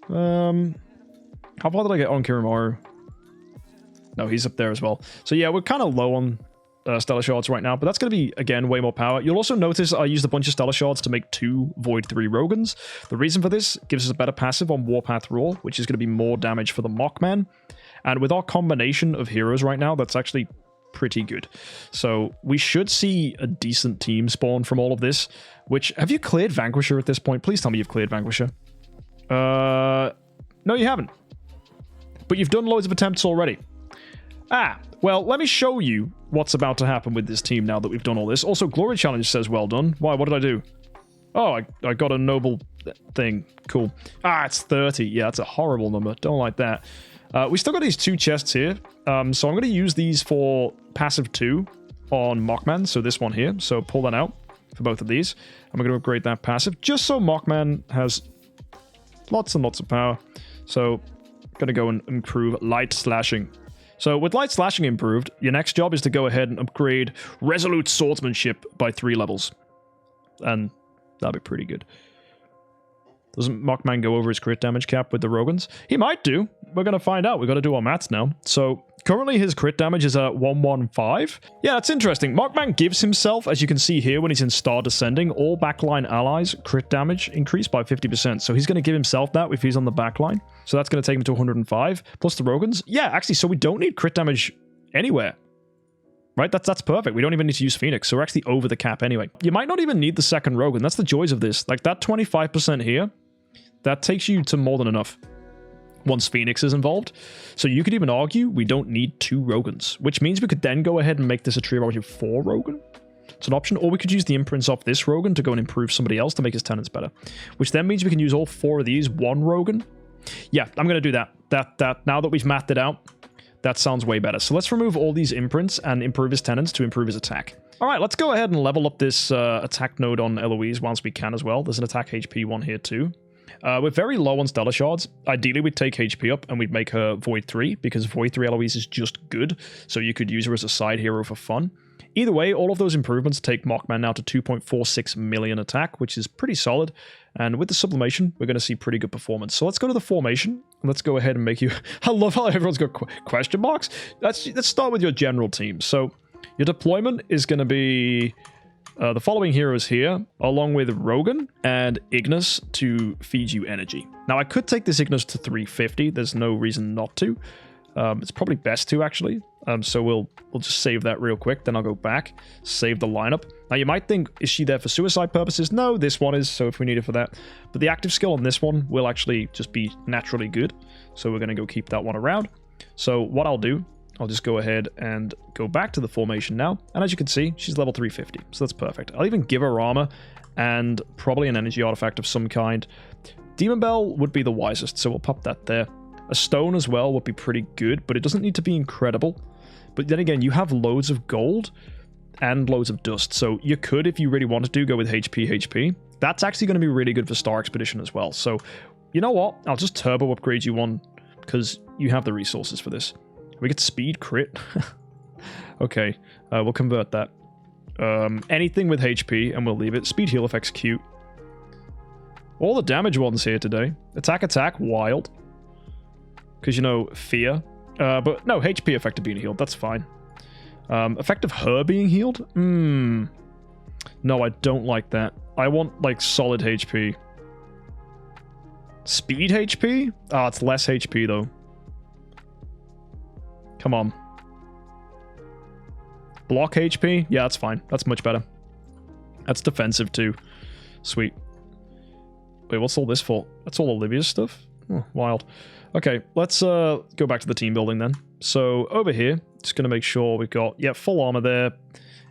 How far did I get on Kiramaru? No, he's up there as well. So yeah, we're kind of low on Stellar Shards right now, but that's going to be, again, way more power. You'll also notice I used a bunch of Stellar Shards to make 2 Void 3 Rogans. The reason for this gives us a better passive on Warpath Roar, which is going to be more damage for the Mockman. And with our combination of heroes right now, that's actually pretty good. So we should see a decent team spawn from all of this, which... Have you cleared Vanquisher at this point? Please tell me you've cleared Vanquisher. No, you haven't. But you've done loads of attempts already. Ah, well, let me show you what's about to happen with this team now that we've done all this. Also, Glory Challenge says well done. Why? What did I do? Oh, I got a noble thing. Cool. Ah, it's 30. Yeah, that's a horrible number. Don't like that. We still got these 2 chests here. So I'm going to use these for passive 2 on Mockman. So this one here. So pull that out for both of these. And we're going to upgrade that passive just so Mockman has lots and lots of power. So going to go and improve Light Slashing. So with Light Slashing improved, your next job is to go ahead and upgrade Resolute Swordsmanship by 3 levels. And that'll be pretty good. Doesn't Mockman go over his crit damage cap with the Rogans? He might do. We're going to find out. We've got to do our maths now. So currently his crit damage is at 115. Yeah, that's interesting. Mockman gives himself, as you can see here when he's in Star Descending, all backline allies crit damage increased by 50%. So he's going to give himself that if he's on the backline. So that's going to take him to 105. Plus the Rogans. Yeah, actually, so we don't need crit damage anywhere. Right? That's perfect. We don't even need to use Phoenix. So we're actually over the cap anyway. You might not even need the second Rogan. That's the joys of this. Like that 25% here, that takes you to more than enough once Phoenix is involved. So you could even argue we don't need 2 Rogans, which means we could then go ahead and make this a trio of 4 Rogan. It's an option. Or we could use the imprints off this Rogan to go and improve somebody else to make his tenants better, which then means we can use all 4 of these, 1 Rogan. Yeah, I'm going to do that. Now that we've mapped it out, that sounds way better. So let's remove all these imprints and improve his tenants to improve his attack. All right, let's go ahead and level up this attack node on Eloise once we can as well. There's an attack HP one here too. We're very low on Stellar Shards. Ideally, we'd take HP up and we'd make her Void 3, because Void 3 Eloise is just good, so you could use her as a side hero for fun. Either way, all of those improvements take Mockman now to 2.46 million attack, which is pretty solid. And with the sublimation, we're going to see pretty good performance. So let's go to the formation. Let's go ahead and make you... I love how everyone's got question marks. Let's start with your general team. So your deployment is going to be... the following heroes here, along with Rogan and Ignis to feed you energy. Now, I could take this Ignis to 350. There's no reason not to. It's probably best to, actually. So we'll just save that real quick. Then I'll go back, save the lineup. Now, you might think, is she there for suicide purposes? No, this one is, so if we need it for that. But the active skill on this one will actually just be naturally good. So we're going to go keep that one around. So what I'll do I'll just go ahead and go back to the formation now. And as you can see, she's level 350. So that's perfect. I'll even give her armor and probably an energy artifact of some kind. Demon Bell would be the wisest, so we'll pop that there. A stone as well would be pretty good, but it doesn't need to be incredible. But then again, you have loads of gold and loads of dust. So you could, if you really wanted to, go with HP. That's actually going to be really good for Star Expedition as well. So you know what? I'll just turbo upgrade you one because you have the resources for this. We get speed crit. Okay, we'll convert that. Anything with HP and we'll leave it. Speed heal effects cute. All the damage ones here today. Attack, wild. Because, you know, fear. But no, HP effect of being healed. That's fine. Effect of her being healed? No, I don't like that. I want, like, solid HP. Speed HP? Ah, it's less HP, though. Come on. Block HP? Yeah, that's fine. That's much better. That's defensive, too. Sweet. Wait, what's all this for? That's all Olivia's stuff? Oh, wild. Okay, let's go back to the team building then. So, over here, just going to make sure we've got, yeah, full armor there.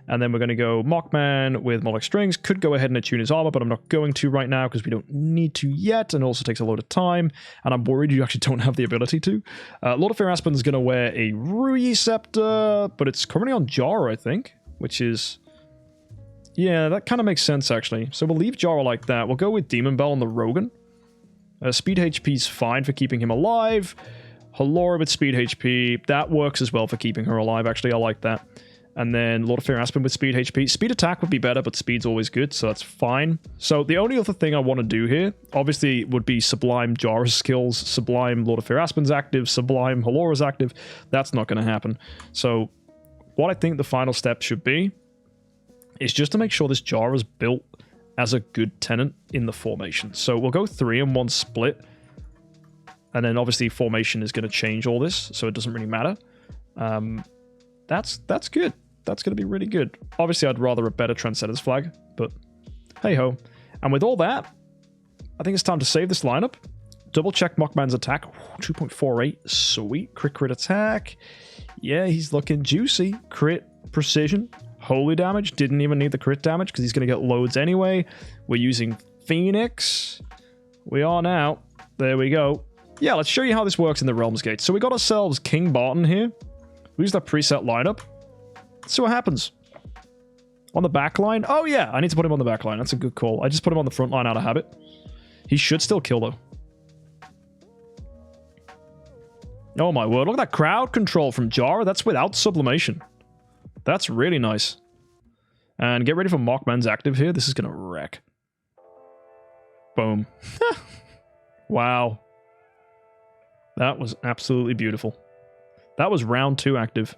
And then we're going to go Mockman with Moloch Strings. Could go ahead and attune his armor, but I'm not going to right now because we don't need to yet. And it also takes a load of time. And I'm worried you actually don't have the ability to. Lord of Fear Aspen's going to wear a Rui Scepter, but it's currently on Jara, I think. Which is... yeah, that kind of makes sense, actually. So we'll leave Jara like that. We'll go with Demon Bell on the Rogan. Speed HP's fine for keeping him alive. Halora with Speed HP. That works as well for keeping her alive, actually. I like that. And then Lord of Fear Aspen with Speed HP. Speed attack would be better, but speed's always good, so that's fine. So the only other thing I want to do here, obviously, would be Sublime Jara's skills, Sublime Lord of Fear Aspen's active, Sublime Halora's active. That's not going to happen. So what I think the final step should be is just to make sure this Jara's built as a good tenant in the formation. So we'll go 3 and 1 split. And then obviously formation is going to change all this, so it doesn't really matter. That's good. That's going to be really good. Obviously, I'd rather a better Trendsetter's flag, but hey-ho. And with all that, I think it's time to save this lineup. Double check Mockman's attack. 2.48. Sweet. Crit attack. Yeah, he's looking juicy. Crit, precision, holy damage. Didn't even need the crit damage because he's going to get loads anyway. We're using Phoenix. We are now. There we go. Yeah, let's show you how this works in the Realms Gate. So we got ourselves King Barton here. We use that preset lineup. Let's see what happens. On the back line? Oh yeah, I need to put him on the back line. That's a good call. I just put him on the front line out of habit. He should still kill though. Oh my word, look at that crowd control from Jara. That's without sublimation. That's really nice. And get ready for Mockman's active here. This is going to wreck. Boom. Wow. That was absolutely beautiful. That was round 2 active.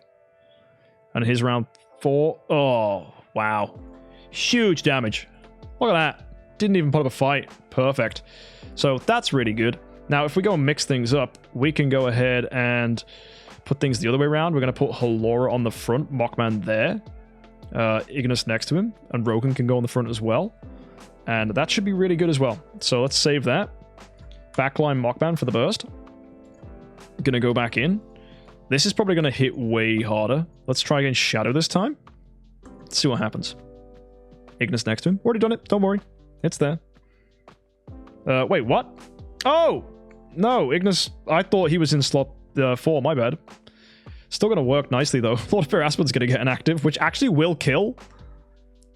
And his round 4. Oh, wow. Huge damage. Look at that. Didn't even put up a fight. Perfect. So that's really good. Now, if we go and mix things up, we can go ahead and put things the other way around. We're going to put Halora on the front, Mockman there. Ignis next to him. And Rogan can go on the front as well. And that should be really good as well. So let's save that. Backline Mockman for the burst. Gonna go back in. This is probably going to hit way harder. Let's try against Shadow this time. Let's see what happens. Ignis next to him. Already done it. Don't worry. It's there. Wait, what? Oh! No, Ignis... I thought he was in slot 4. My bad. Still going to work nicely, though. Lord of Fear Aspen's going to get an active, which actually will kill.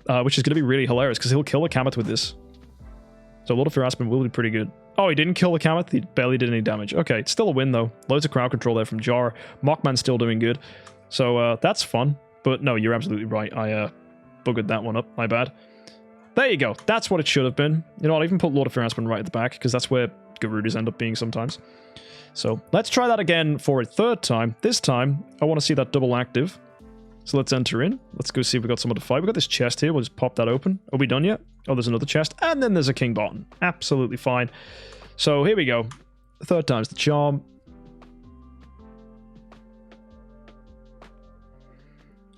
Which is going to be really hilarious, because he'll kill a Kameth with this. So Lord of Fear Aspen will be pretty good. Oh, he didn't kill the Kameth. He barely did any damage. Okay, it's still a win, though. Loads of crowd control there from Jara. Mockman's still doing good. So, that's fun. But no, you're absolutely right. I buggered that one up. My bad. There you go. That's what it should have been. You know, I'll even put Lord of Fear Aspen right at the back, because that's where Garudas end up being sometimes. So, let's try that again for a 3rd time. This time, I want to see that double active. So let's enter in. Let's go see if we got someone to fight. We got this chest here. We'll just pop that open. Are we done yet? Oh, there's another chest. And then there's a King Barton. Absolutely fine. So here we go. 3rd time's the charm.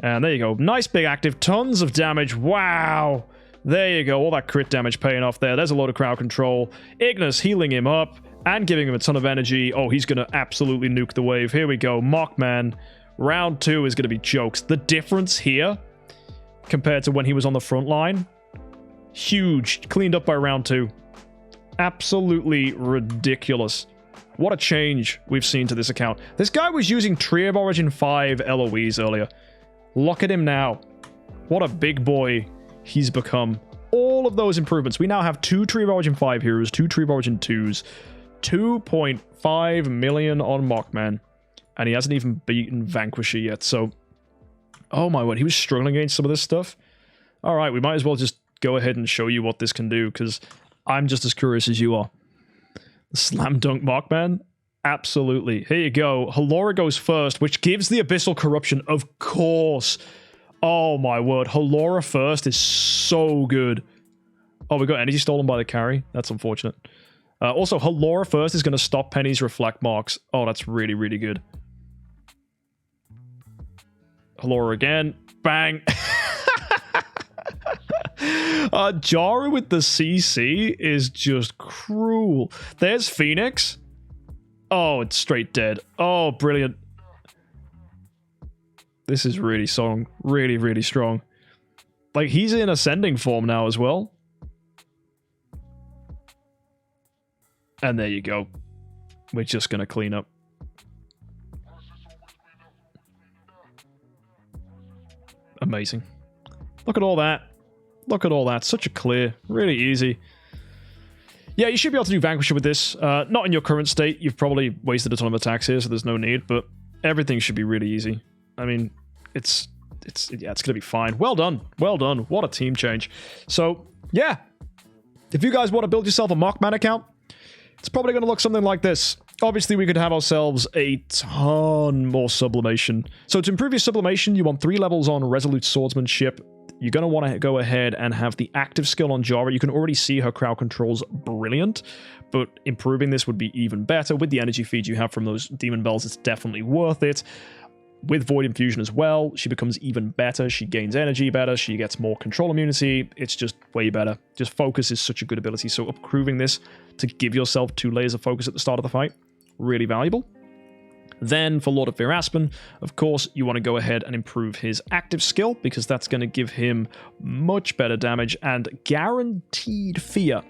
And there you go. Nice big active. Tons of damage. Wow. There you go. All that crit damage paying off there. There's a load of crowd control. Ignis healing him up and giving him a ton of energy. Oh, he's going to absolutely nuke the wave. Here we go. Mockman Round 2 is going to be jokes. The difference here, compared to when he was on the front line, huge. Cleaned up by round 2. Absolutely ridiculous. What a change we've seen to this account. This guy was using Tree of Origin 5 LOEs earlier. Look at him now. What a big boy he's become. All of those improvements. We now have 2 Tree of Origin 5 heroes, 2 Tree of Origin 2s, 2.5 million on MOCKMAN, and he hasn't even beaten Vanquisher yet, so... Oh my word, he was struggling against some of this stuff. Alright, we might as well just go ahead and show you what this can do, because I'm just as curious as you are. Slam Dunk MOCKMAN? Absolutely. Here you go. Halora goes first, which gives the Abyssal Corruption, of course. Oh my word. Halora first is so good. Oh, we got energy stolen by the carry. That's unfortunate. Also, Halora first is going to stop Penny's reflect marks. Oh, that's really, really good. Halora again. Bang. Jara with the CC is just cruel. There's Phoenix. Oh, it's straight dead. Oh, brilliant. This is really strong. Really, really strong. Like, he's in ascending form now as well. And there you go. We're just going to clean up. Amazing. Look at all that. Look at all that. Such a clear. Really easy. Yeah, you should be able to do Vanquisher with this. Not in your current state. You've probably wasted a ton of attacks here, so there's no need. But everything should be really easy. I mean, it's going to be fine. Well done. Well done. What a team change. So, yeah. If you guys want to build yourself a MOCKMAN account, it's probably going to look something like this. Obviously, we could have ourselves a ton more sublimation. So to improve your sublimation, you want 3 levels on Resolute Swordsmanship. You're going to want to go ahead and have the active skill on Jara. You can already see her crowd control's brilliant, but improving this would be even better. With the energy feed you have from those Demon Bells, it's definitely worth it. With Void Infusion as well, she becomes even better. She gains energy better. She gets more control immunity. It's just way better. Just focus is such a good ability. So improving this to give yourself 2 layers of focus at the start of the fight, really valuable. Then for Lord of Fear Aspen, of course, you want to go ahead and improve his active skill because that's going to give him much better damage and guaranteed fear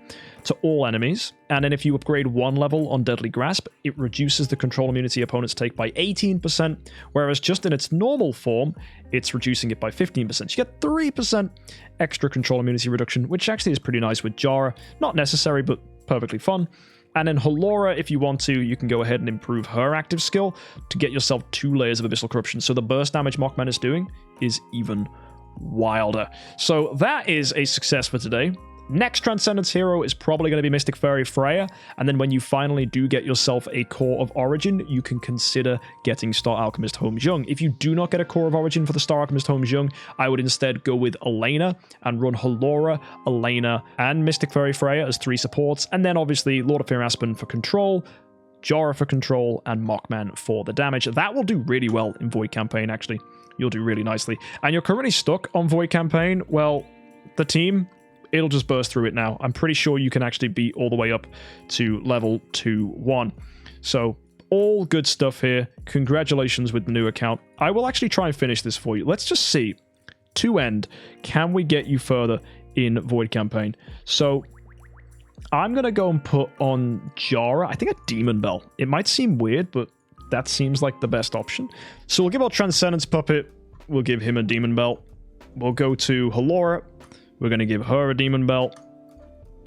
to all enemies. And then if you upgrade 1 level on Deadly Grasp, it reduces the control immunity opponents take by 18%, whereas just in its normal form, it's reducing it by 15%. You get 3% extra control immunity reduction, which actually is pretty nice with Jara. Not necessary, but perfectly fun. And then Halora, if you want to, you can go ahead and improve her active skill to get yourself 2 layers of Abyssal Corruption. So the burst damage MOCKMAN is doing is even wilder. So that is a success for today. Next Transcendence hero is probably going to be Mystic Fairy Freya, and then when you finally do get yourself a Core of Origin, you can consider getting Star Alchemist Holmes Young. If you do not get a Core of Origin for the Star Alchemist Holmes Young, I would instead go with Elena and run Halora, Elena, and Mystic Fairy Freya as 3 supports, and then obviously Lord of Fear Aspen for control, Jara for control, and MOCKMAN for the damage. That will do really well in Void Campaign, actually. You'll do really nicely. And you're currently stuck on Void Campaign. Well, the team, it'll just burst through it now. I'm pretty sure you can actually beat all the way up to level 2-1. So, all good stuff here. Congratulations with the new account. I will actually try and finish this for you. Let's just see. To end, can we get you further in Void Campaign? So, I'm going to go and put on Jara, I think a Demon Bell. It might seem weird, but that seems like the best option. So we'll give our Transcendence Puppet, we'll give him a Demon Belt. We'll go to Halora, we're going to give her a Demon Belt.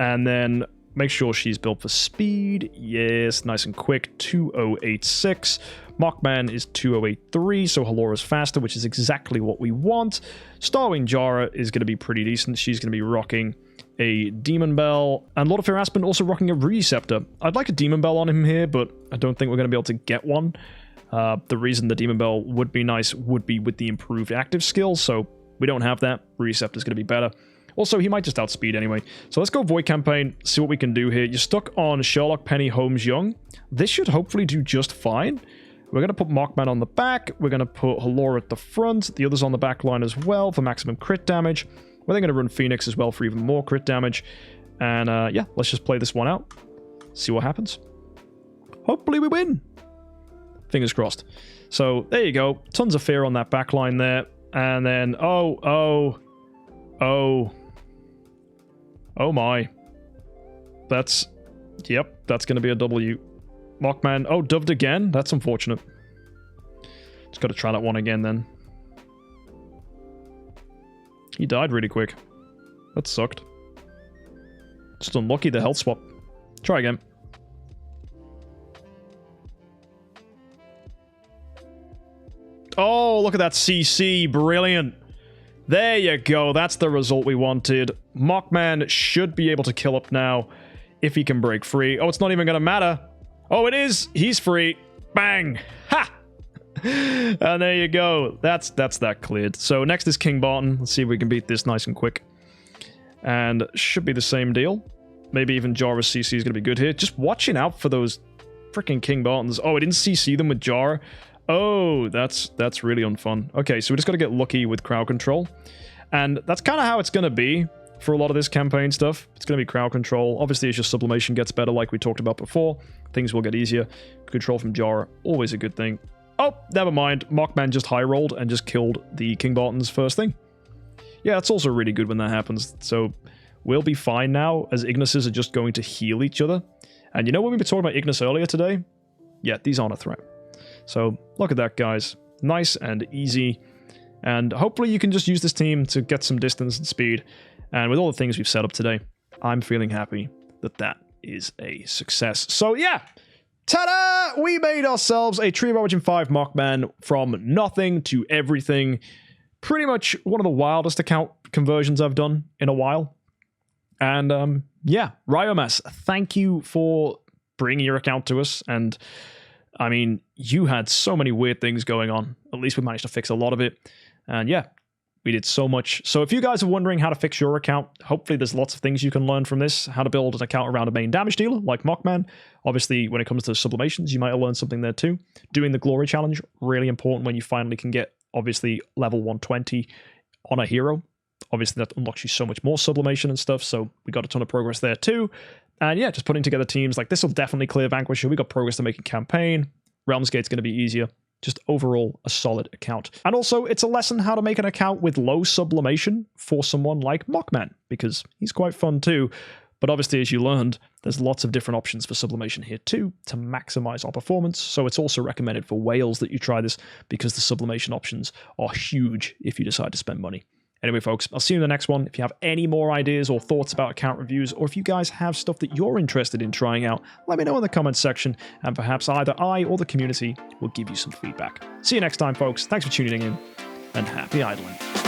And then make sure she's built for speed. Yes, nice and quick, 2086. MOCKMAN is 2083, so Halora's faster, which is exactly what we want. Starwing Jara is going to be pretty decent. She's going to be rocking a Demon Bell, and Lord of Fear Aspen also rocking a Rudy Scepter. I'd like a Demon Bell on him here, but I don't think we're going to be able to get one. The reason the Demon Bell would be nice would be with the improved active skill, so we don't have that. Rudy Scepter is going to be better. Also, he might just outspeed anyway. So let's go Void Campaign, see what we can do here. You're stuck on Sherlock, Penny, Holmes, Young. This should hopefully do just fine. We're going to put MOCKMAN on the back. We're going to put Halora at the front. The others on the back line as well for maximum crit damage. We're then going to run Phoenix as well for even more crit damage. And yeah, let's just play this one out. See what happens. Hopefully we win. Fingers crossed. So there you go. Tons of fear on that back line there. And then, oh my. That's, yep, that's going to be a W. Mockman, oh, dubbed again? That's unfortunate. Just got to try that one again then. He died really quick. That sucked. Just unlucky the health swap. Try again. Oh, look at that CC. Brilliant. There you go. That's the result we wanted. Mockman should be able to kill up now if he can break free. Oh, it's not even going to matter. Oh, it is. He's free. Bang. Ha! And there you go. That's that cleared. So next is King Barton. Let's see if we can beat this nice and quick. And should be the same deal. Maybe even Jara CC is going to be good here. Just watching out for those freaking King Bartons. Oh, I didn't CC them with Jara. Oh, that's really unfun. Okay, so we just got to get lucky with crowd control. And that's kind of how it's going to be for a lot of this campaign stuff. It's going to be crowd control. Obviously, as your sublimation gets better, like we talked about before, things will get easier. Control from Jara, always a good thing. Oh, never mind. Mockman just high rolled and just killed the King Barton's first thing. Yeah, it's also really good when that happens. So we'll be fine now, as Ignises are just going to heal each other. And you know when we were talking about Ignis earlier today? Yeah, these aren't a threat. So look at that, guys. Nice and easy. And hopefully you can just use this team to get some distance and speed. And with all the things we've set up today, I'm feeling happy that that is a success. So yeah, ta-da! We made ourselves a Tree of Origin 5 Mockman from nothing to everything. Pretty much one of the wildest account conversions I've done in a while. And yeah, Ryomas, thank you for bringing your account to us. And I mean, you had so many weird things going on. At least we managed to fix a lot of it. And yeah, we did so much. So if you guys are wondering how to fix your account, hopefully there's lots of things you can learn from this. How to build an account around a main damage dealer like Mockman. Obviously, when it comes to sublimations, you might have learned something there too. Doing the glory challenge, really important when you finally can get, obviously, level 120 on a hero. Obviously, that unlocks you so much more sublimation and stuff, so we got a ton of progress there too. And yeah, just putting together teams like this will definitely clear Vanquisher. We got progress to make a campaign. Realms Gate's going to be easier. Just overall a solid account. And also, it's a lesson how to make an account with low sublimation for someone like Mockman, because he's quite fun too. But obviously, as you learned, there's lots of different options for sublimation here too to maximize our performance. So it's also recommended for whales that you try this, because the sublimation options are huge if you decide to spend money. Anyway, folks, I'll see you in the next one. If you have any more ideas or thoughts about account reviews, or if you guys have stuff that you're interested in trying out, let me know in the comments section, and perhaps either I or the community will give you some feedback. See you next time, folks. Thanks for tuning in, and happy idling.